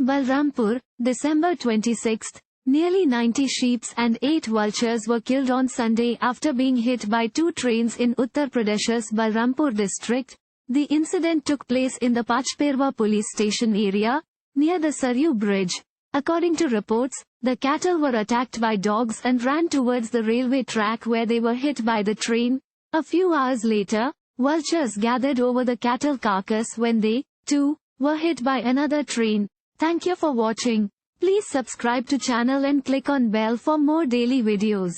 Balrampur, December 26. Nearly 90 sheep and 8 vultures were killed on Sunday after being hit by 2 trains in Uttar Pradesh's Balrampur district. The incident took place in the Pachperwa police station area, near the Saryu Bridge. According to reports, the cattle were attacked by dogs and ran towards the railway track where they were hit by the train. A few hours later, vultures gathered over the cattle carcass when they, too, were hit by another train. Thank you for watching. Please subscribe to channel and click on bell for more daily videos.